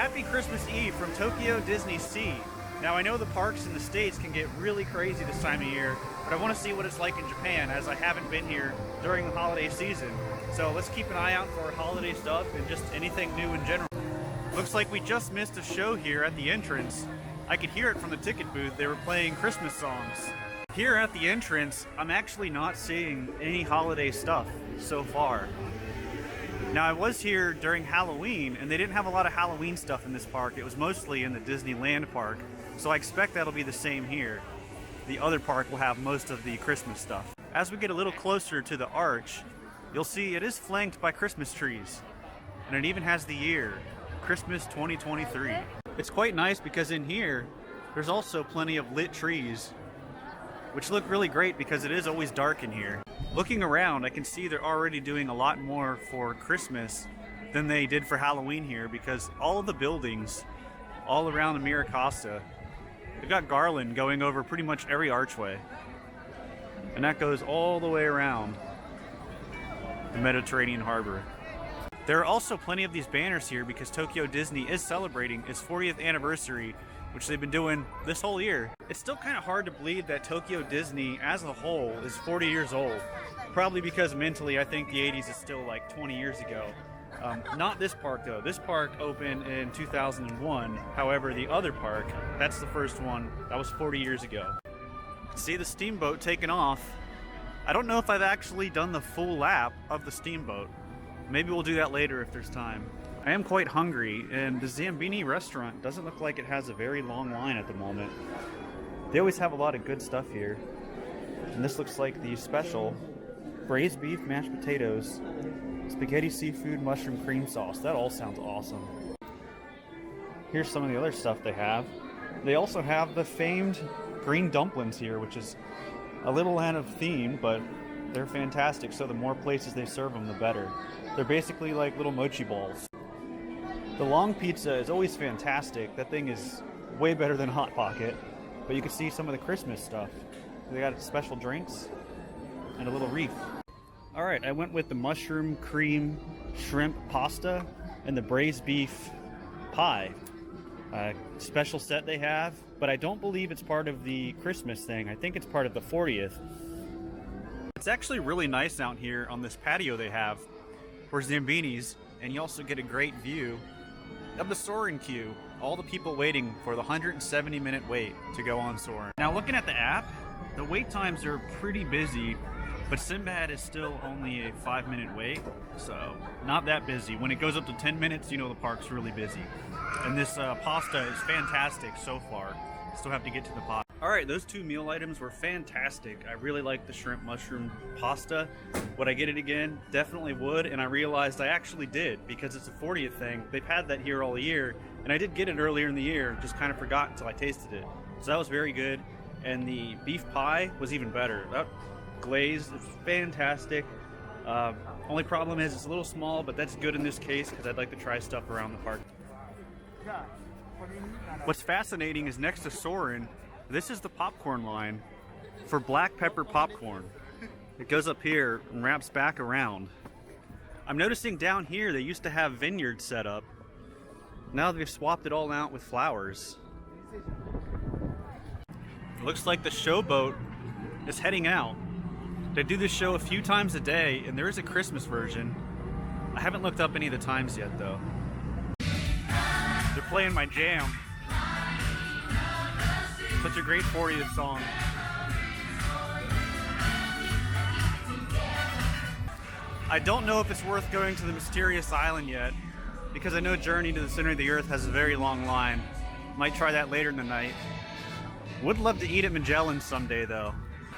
Happy Christmas Eve from Tokyo Disney Sea. Now I know the parks in the States can get really crazy this time of year, but I want to see what it's like in Japan as I haven't been here during the holiday season. So let's keep an eye out for holiday stuff and just anything new in general. Looks like we just missed a show here at the entrance. I could hear it from the ticket booth. They were playing Christmas songs. Here at the entrance, I'm actually not seeing any holiday stuff so far. Now I was here during Halloween and they didn't have a lot of Halloween stuff in this park. It was mostly in the Disneyland park. So I expect that'll be the same here. The other park will have most of the Christmas stuff. As we get a little closer to the arch, you'll see it is flanked by Christmas trees. And it even has the year, Christmas 2023. It's quite nice because in here, there's also plenty of lit trees, which look really great because it is always dark in here. Looking around, I can see they're already doing a lot more for Christmas than they did for Halloween here because all of the buildings all around the Miracosta, they've got garland going over pretty much every archway. And that goes all the way around the Mediterranean harbor. There are also plenty of these banners here because Tokyo Disney is celebrating its 40th anniversary, which they've been doing this whole year. It's still kind of hard to believe that Tokyo Disney as a whole is 40 years old. Probably because mentally I think the 80s is still like 20 years ago. Not this park though. This park opened in 2001. However, the other park, that's the first one, that was 40 years ago. See the steamboat taking off. I don't know if I've actually done the full lap of the steamboat. Maybe we'll do that later if there's time. I am quite hungry, and the Zambini restaurant doesn't look like it has a very long line at the moment. They always have a lot of good stuff here. And this looks like the special braised beef, mashed potatoes, spaghetti seafood, mushroom cream sauce. That all sounds awesome. Here's some of the other stuff they have. They also have the famed green dumplings here, which is a little out of theme, but they're fantastic. So the more places they serve them, the better. They're basically like little mochi balls. The long pizza is always fantastic. That thing is way better than Hot Pocket. But you can see some of the Christmas stuff. They got special drinks and a little wreath. Alright, I went with the mushroom cream shrimp pasta and the braised beef pie. Special set they have, but I don't believe it's part of the Christmas thing. I think it's part of the 40th. It's actually really nice out here on this patio they have for Zambini's, and you also get a great view of the Soarin' queue. All the people waiting for the 170-minute wait to go on Soarin'. Now looking at the app, the wait times are pretty busy, but Sinbad is still only a 5-minute wait, so not that busy. When it goes up to 10 minutes, you know the park's really busy. And this pasta is fantastic so far. Still have to get to the pot. Alright, those two meal items were fantastic. I really like the shrimp mushroom pasta. Would I get it again? Definitely would, and I realized I actually did because it's a 40th thing. They've had that here all year, and I did get it earlier in the year, just kind of forgot until I tasted it. So that was very good, and the beef pie was even better. That glaze is fantastic. Only problem is it's a little small, but that's good in this case because I'd like to try stuff around the park. What's fascinating is next to Soarin', this is the popcorn line for black pepper popcorn. It goes up here and wraps back around. I'm noticing down here they used to have vineyards set up. Now they've swapped it all out with flowers. It looks like the showboat is heading out. They do this show a few times a day, and there is a Christmas version. I haven't looked up any of the times yet though. They're playing my jam. Such a great 40th song. I don't know if it's worth going to the mysterious island yet, because I know Journey to the Center of the Earth has a very long line. Might try that later in the night. Would love to eat at Magellan someday though.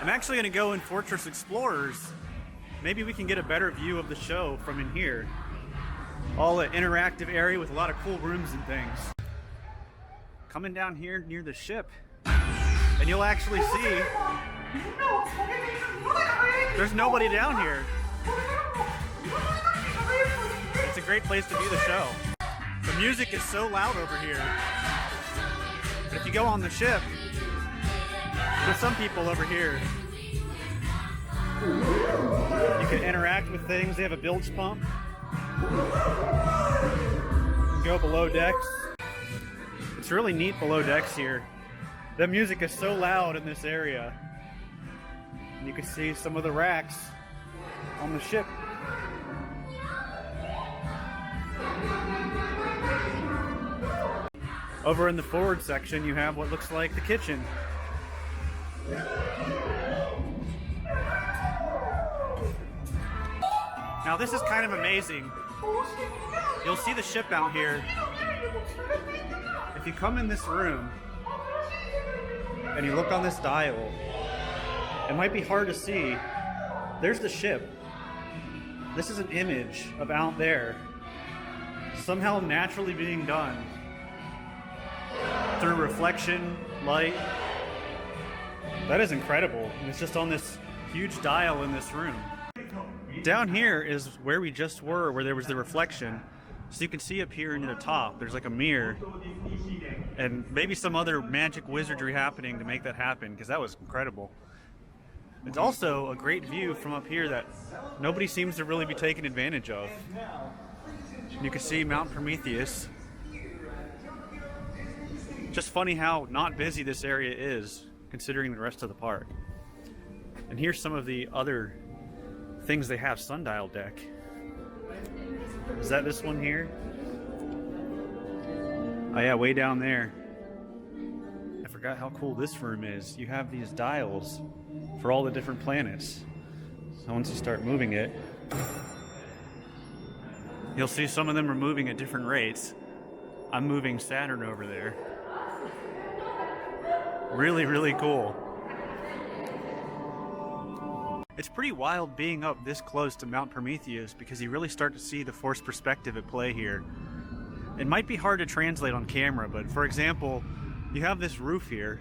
I'm actually gonna go in Fortress Explorers. Maybe we can get a better view of the show from in here. All an interactive area with a lot of cool rooms and things. Coming down here near the ship, and you'll actually see there's nobody down here. It's a great place to view the show. The music is so loud over here. But if you go on the ship, there's some people over here. You can interact with things. They have a bilge pump. go below decks. It's really neat below decks here. The music is so loud in this area. And you can see some of the racks on the ship. Over in the forward section, you have what looks like the kitchen. Now this is kind of amazing. You'll see the ship out here. If you come in this room and you look on this dial, it might be hard to see. There's the ship. This is an image of out there, somehow naturally being done through reflection, light. That is incredible. And it's just on this huge dial in this room. Down here is where we just were, where there was the reflection. So you can see up here near the top, there's like a mirror. And maybe some other magic wizardry happening to make that happen, because that was incredible. It's also a great view from up here that nobody seems to really be taking advantage of. You can see Mount Prometheus. Just funny how not busy this area is, considering the rest of the park. And here's some of the other things they have. Sundial deck. Is that this one here? Oh yeah, way down there. I forgot how cool this room is. You have these dials for all the different planets. So once you start moving it, you'll see some of them are moving at different rates. I'm moving Saturn over there. Really, really cool. It's pretty wild being up this close to Mount Prometheus because you really start to see the forced perspective at play here. It might be hard to translate on camera, but for example, you have this roof here,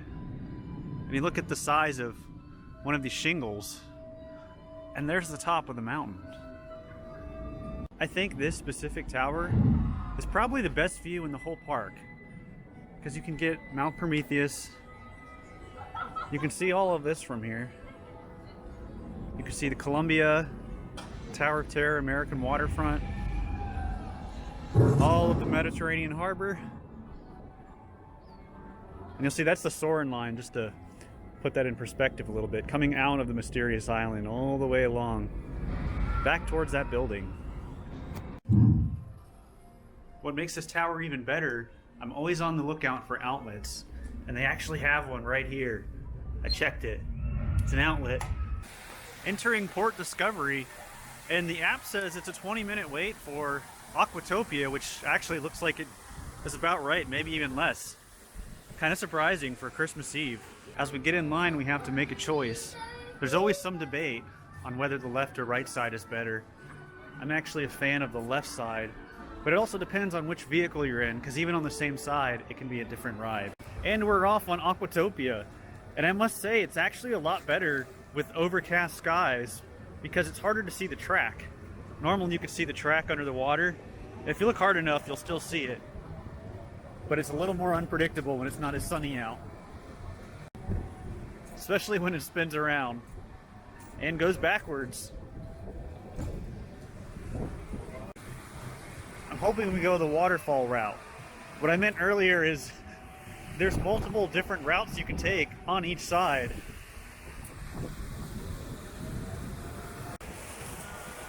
and you look at the size of one of these shingles, and there's the top of the mountain. I think this specific tower is probably the best view in the whole park, because you can get Mount Prometheus. You can see all of this from here. You can see the Columbia, Tower of Terror, American waterfront, all of the Mediterranean harbor. And you'll see that's the Soarin' line, just to put that in perspective a little bit, coming out of the mysterious island all the way along, back towards that building. What makes this tower even better, I'm always on the lookout for outlets, and they actually have one right here. I checked it. It's an outlet. Entering Port Discovery, and the app says it's a 20-minute wait for Aquatopia, which actually looks like it is about right, maybe even less. Kind of surprising for Christmas Eve. As we get in line, we have to make a choice. There's always some debate on whether the left or right side is better. I'm actually a fan of the left side, but it also depends on which vehicle you're in, because even on the same side, it can be a different ride. And we're off on Aquatopia, and I must say it's actually a lot better with overcast skies because it's harder to see the track. Normally you can see the track under the water. If you look hard enough, you'll still see it. But it's a little more unpredictable when it's not as sunny out. Especially when it spins around and goes backwards. I'm hoping we go the waterfall route. What I meant earlier is there's multiple different routes you can take on each side.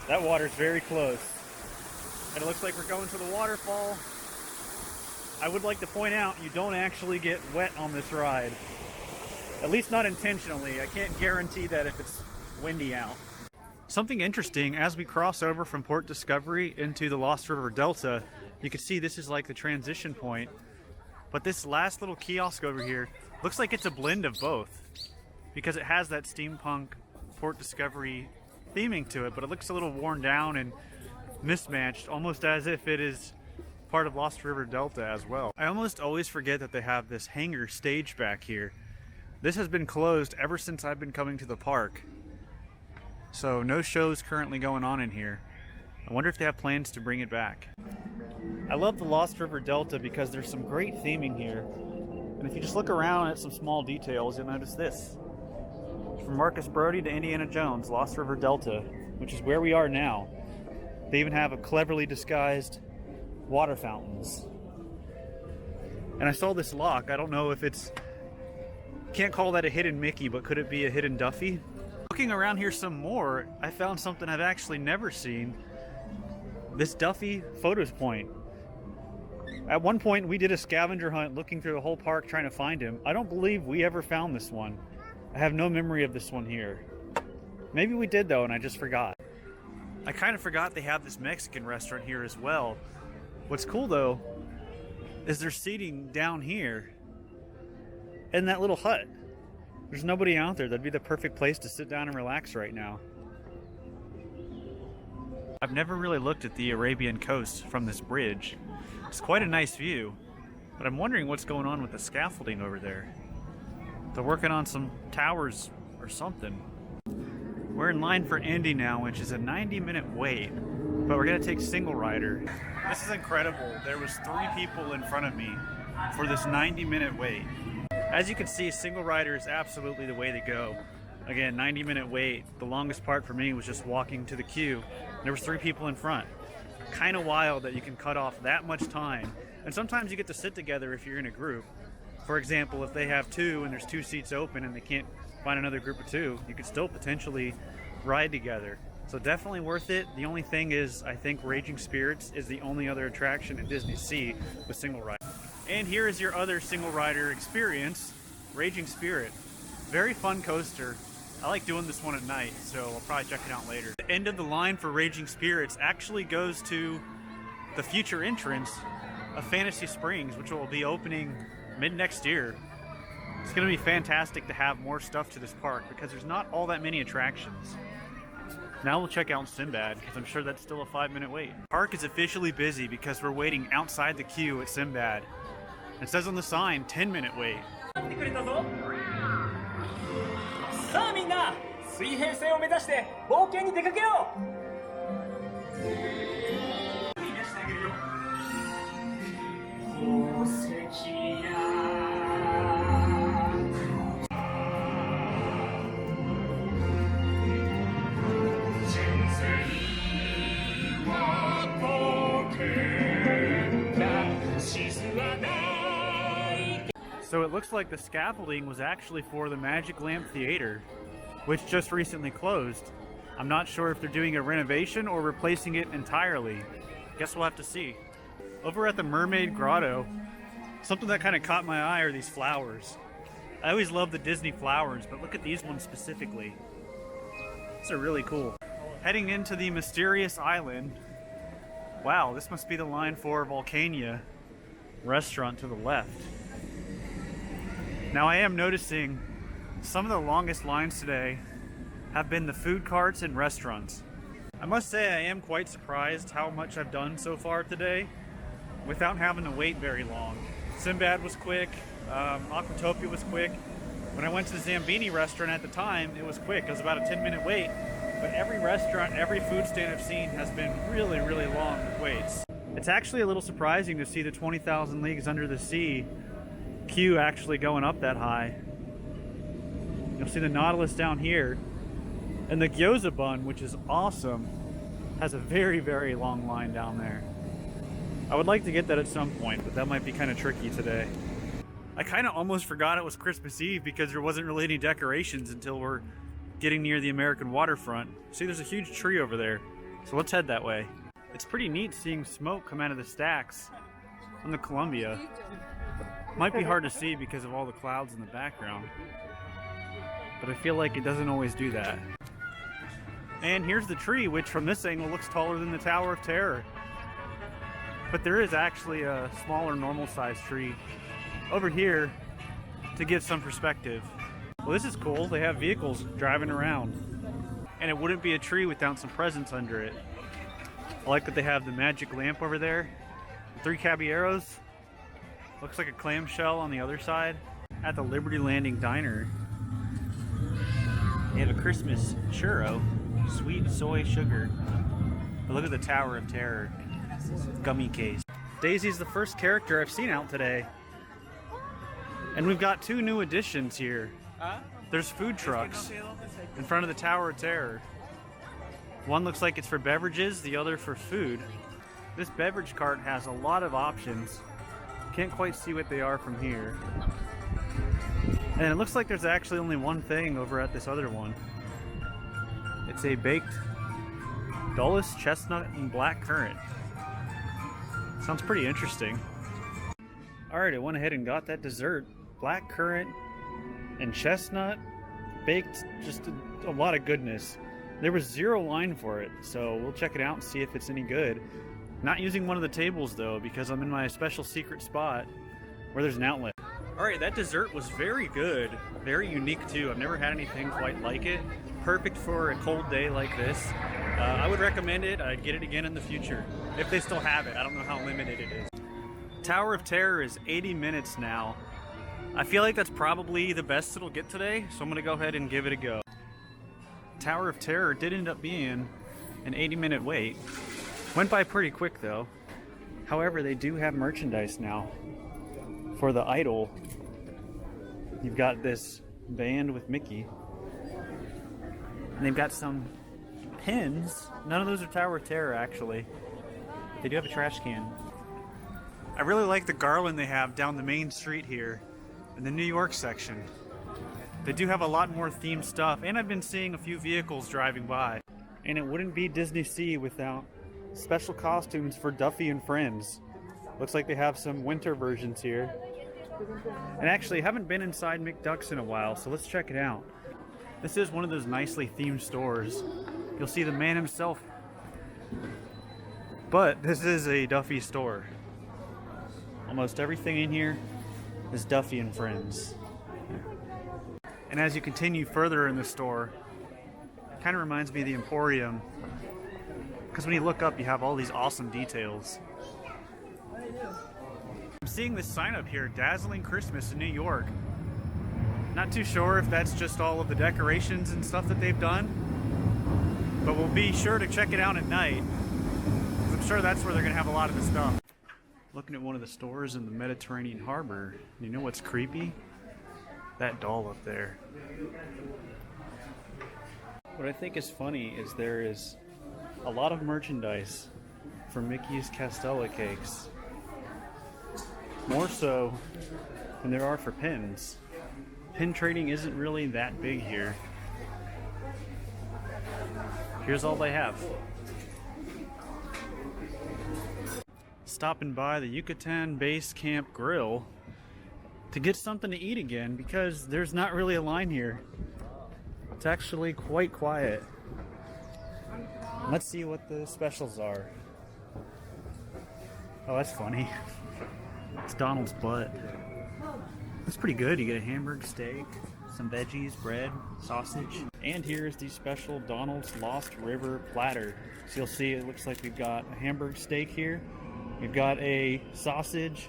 That water's very close. And it looks like we're going to the waterfall. I would like to point out, you don't actually get wet on this ride. At least not intentionally. I can't guarantee that if it's windy out. Something interesting, as we cross over from Port Discovery into the Lost River Delta, you can see this is like the transition point. But this last little kiosk over here looks like it's a blend of both, because it has that steampunk Port Discovery theming to it, but it looks a little worn down and mismatched, almost as if it is part of Lost River Delta as well. I almost always forget that they have this hangar stage back here. This has been closed ever since I've been coming to the park, so no shows currently going on in here. I wonder if they have plans to bring it back. I love the Lost River Delta because there's some great theming here, and if you just look around at some small details, you'll notice this. From Marcus Brody to Indiana Jones, Lost River Delta, which is where we are now. They even have a cleverly disguised water fountains. And I saw this lock. I don't know if it's... Can't call that a hidden Mickey, but could it be a hidden Duffy? Looking around here some more, I found something I've actually never seen. This Duffy photos point. At one point, we did a scavenger hunt looking through the whole park trying to find him. I don't believe we ever found this one. I have no memory of this one here. Maybe we did though, and I just forgot. I kind of forgot they have this Mexican restaurant here as well. What's cool though, is they're seating down here in that little hut. There's nobody out there. That'd be the perfect place to sit down and relax right now. I've never really looked at the Arabian coast from this bridge. It's quite a nice view, but I'm wondering what's going on with the scaffolding over there. They're working on some towers or something. We're in line for Indy now, which is a 90-minute wait, but we're gonna take single rider. This is incredible. There was 3 people in front of me for this 90-minute wait. As you can see, single rider is absolutely the way to go. Again, 90-minute wait. The longest part for me was just walking to the queue. There was 3 people in front. Kind of wild that you can cut off that much time. And sometimes you get to sit together if you're in a group. For example, if they have 2 and there's 2 seats open and they can't find another group of 2, you could still potentially ride together. So definitely worth it. The only thing is, I think Raging Spirits is the only other attraction in Disney Sea with single rider. And here is your other single rider experience, Raging Spirit. Very fun coaster. I like doing this one at night, so I'll probably check it out later. The end of the line for Raging Spirits actually goes to the future entrance of Fantasy Springs, which will be opening mid-next year. It's going to be fantastic to have more stuff to this park because there's not all that many attractions. Now we'll check out Sinbad because I'm sure that's still a 5-minute wait. The park is officially busy because we're waiting outside the queue at Sinbad. It says on the sign, 10-minute wait. さあみんな水平線を目指して冒険に出かけよう宝石や So it looks like the scaffolding was actually for the Magic Lamp Theater, which just recently closed. I'm not sure if they're doing a renovation or replacing it entirely. Guess we'll have to see. Over at the Mermaid Grotto, something that kind of caught my eye are these flowers. I always love the Disney flowers, but look at these ones specifically. These are really cool. Heading into the Mysterious Island. Wow, this must be the line for Volcania restaurant to the left. Now I am noticing some of the longest lines today have been the food carts and restaurants. I must say I am quite surprised how much I've done so far today without having to wait very long. Sinbad was quick, Aquatopia was quick. When I went to the Zambini restaurant at the time, it was quick. It was about a 10-minute wait. But every restaurant, every food stand I've seen has been really, really long waits. It's actually a little surprising to see the 20,000 Leagues Under the Sea queue actually going up that high. You'll see the Nautilus down here. And the Gyoza Bun, which is awesome, has a very, very long line down there. I would like to get that at some point, but that might be kind of tricky today. I kind of almost forgot it was Christmas Eve because there wasn't really any decorations until we're getting near the American waterfront. See, there's a huge tree over there, so let's head that way. It's pretty neat seeing smoke come out of the stacks on the Columbia. Might be hard to see because of all the clouds in the background, but I feel like it doesn't always do that. And here's the tree, which from this angle looks taller than the Tower of Terror. But there is actually a smaller, normal-sized tree over here to give some perspective. Well, this is cool. They have vehicles driving around. And it wouldn't be a tree without some presents under it. I like that they have the magic lamp over there. 3 caballeros. Looks like a clamshell on the other side. At the Liberty Landing Diner, they have a Christmas churro, sweet soy sugar. But look at the Tower of Terror gummy case. Daisy's the first character I've seen out today. And we've got 2 new additions here. There's food trucks in front of the Tower of Terror. One looks like it's for beverages, the other for food. This beverage cart has a lot of options. Can't quite see what they are from here. And it looks like there's actually only one thing over at this other one. It's a baked Dulles chestnut and black currant. Sounds pretty interesting. Alright, I went ahead and got that dessert. Black currant and chestnut baked, just a lot of goodness. There was zero line for it, so we'll check it out and see if it's any good. Not using one of the tables though, because I'm in my special secret spot where there's an outlet. Alright, that dessert was very good. Very unique too. I've never had anything quite like it. Perfect for a cold day like this. I would recommend it. I'd get it again in the future. If they still have it. I don't know how limited it is. Tower of Terror is 80 minutes now. I feel like that's probably the best it'll get today, so I'm gonna go ahead and give it a go. Tower of Terror did end up being an 80-minute wait. Went by pretty quick though. However, they do have merchandise now. For the idol, you've got this band with Mickey. And they've got some pins. None of those are Tower of Terror actually. They do have a trash can. I really like the garland they have down the main street here in the New York section. They do have a lot more themed stuff, and I've been seeing a few vehicles driving by. And it wouldn't be Disney Sea without special costumes for Duffy and Friends. Looks like they have some winter versions here. And actually, I haven't been inside McDuck's in a while, so let's check it out. This is one of those nicely themed stores. You'll see the man himself. But this is a Duffy store. Almost everything in here is Duffy and Friends. And as you continue further in the store, it kind of reminds me of the Emporium. Because when you look up, you have all these awesome details. I'm seeing this sign up here, Dazzling Christmas in New York. Not too sure if that's just all of the decorations and stuff that they've done, but we'll be sure to check it out at night. I'm sure that's where they're gonna have a lot of the stuff. Looking at one of the stores in the Mediterranean Harbor, you know what's creepy? That doll up there. What I think is funny is there is a lot of merchandise for Mickey's Castella cakes. More so than there are for pins. Pin trading isn't really that big here. Here's all they have. Stopping by the Yucatan Base Camp Grill to get something to eat again because there's not really a line here. It's actually quite quiet. Let's see what the specials are. Oh, that's funny. It's Donald's butt. That's pretty good. You get a hamburger steak, some veggies, bread, sausage. And here's the special Donald's Lost River platter. So you'll see it looks like we've got a hamburger steak here. We've got a sausage.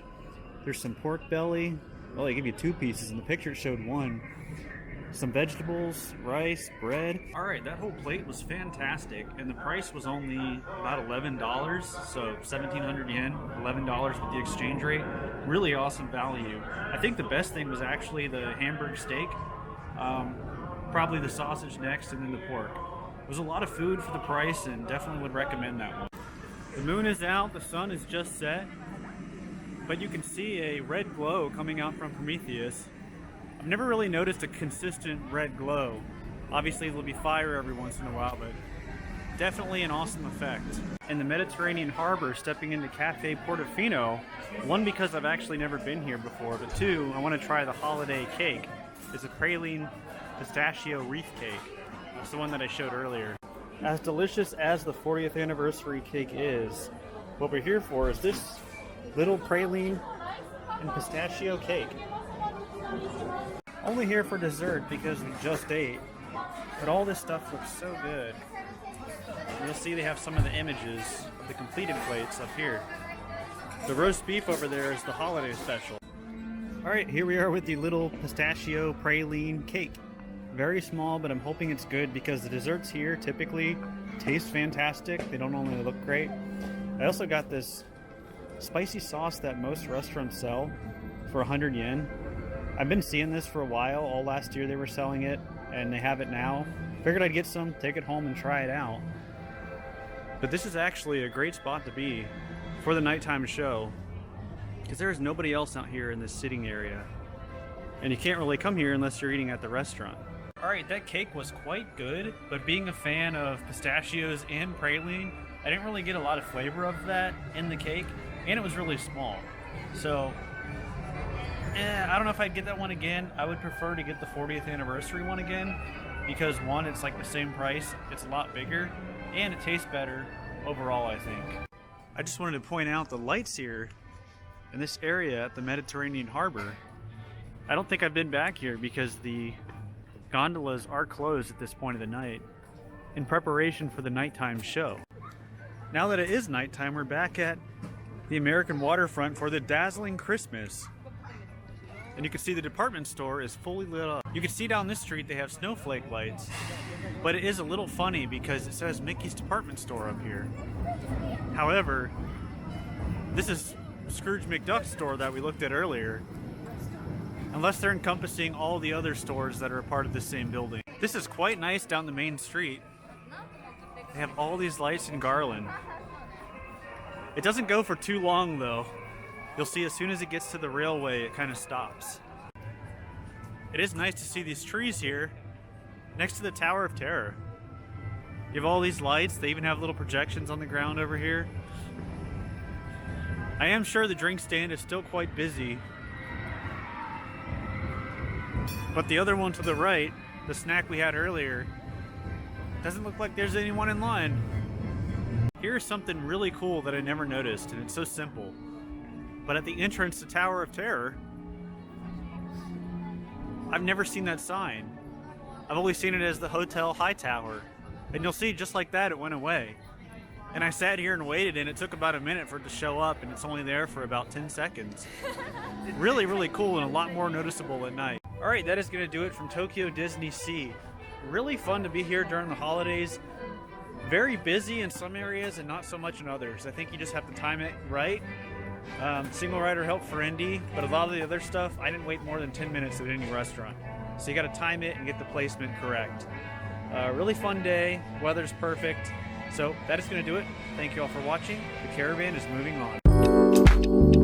There's some pork belly. Well, they give you 2 pieces. In the picture it showed 1. Some vegetables, rice, bread. Alright, that whole plate was fantastic. And the price was only about $11. So 1,700 yen, $11 with the exchange rate. Really awesome value. I think the best thing was actually the hamburger steak. Probably the sausage next and then the pork. It was a lot of food for the price and definitely would recommend that one. The moon is out, the sun is just set, but you can see a red glow coming out from Prometheus. I've never really noticed a consistent red glow. Obviously there'll be fire every once in a while, but definitely an awesome effect. In the Mediterranean Harbor, stepping into Cafe Portofino, 1, because I've actually never been here before, but 2, I want to try the holiday cake. It's a praline pistachio wreath cake. It's the one that I showed earlier. As delicious as the 40th anniversary cake is, what we're here for is this little praline and pistachio cake. Only here for dessert because we just ate, but all this stuff looks so good. You'll see they have some of the images of the completed plates up here. The roast beef over there is the holiday special. Alright, here we are with the little pistachio praline cake. Very small, but I'm hoping it's good because the desserts here typically taste fantastic. They don't only look great. I also got this spicy sauce that most restaurants sell for 100 yen. I've been seeing this for a while. All last year they were selling it, and they have it now. Figured I'd get some, take it home, and try it out. But this is actually a great spot to be. for the nighttime show, because there's nobody else out here in this sitting area. And you can't really come here unless you're eating at the restaurant. Alright, that cake was quite good, but being a fan of pistachios and praline, I didn't really get a lot of flavor of that in the cake, and it was really small. So, I don't know if I'd get that one again. I would prefer to get the 40th anniversary one again, because one, it's like the same price, it's a lot bigger, and it tastes better overall, I think. I just wanted to point out the lights here in this area at the Mediterranean Harbor. I don't think I've been back here because the gondolas are closed at this point of the night in preparation for the nighttime show. Now that it is nighttime, we're back at the American waterfront for the dazzling Christmas. And you can see the department store is fully lit up. You can see down this street they have snowflake lights, but it is a little funny because it says Mickey's Department Store up here. However, this is Scrooge McDuck's store that we looked at earlier, unless they're encompassing all the other stores that are a part of the same building. This is quite nice down the main street. They have all these lights and garland. It doesn't go for too long though. You'll see as soon as it gets to the railway, it kind of stops. It is nice to see these trees here next to the Tower of Terror. You have all these lights. They even have little projections on the ground over here. I am sure the drink stand is still quite busy, but the other one to the right, the snack we had earlier, doesn't look like there's anyone in line. Here's something really cool that I never noticed, and it's so simple. But at the entrance to Tower of Terror, I've never seen that sign. I've only seen it as the Hotel Hightower. And you'll see just like that, it went away. And I sat here and waited, and it took about a minute for it to show up, and it's only there for about 10 seconds. Really, really cool and a lot more noticeable at night. Alright, that is going to do it from Tokyo Disney Sea. Really fun to be here during the holidays. Very busy in some areas and not so much in others. I think you just have to time it right. Single rider help for Indy, but a lot of the other stuff, I didn't wait more than 10 minutes at any restaurant. So you got to time it and get the placement correct. Really fun day, weather's perfect. So that is going to do it. Thank you all for watching. The caravan is moving on.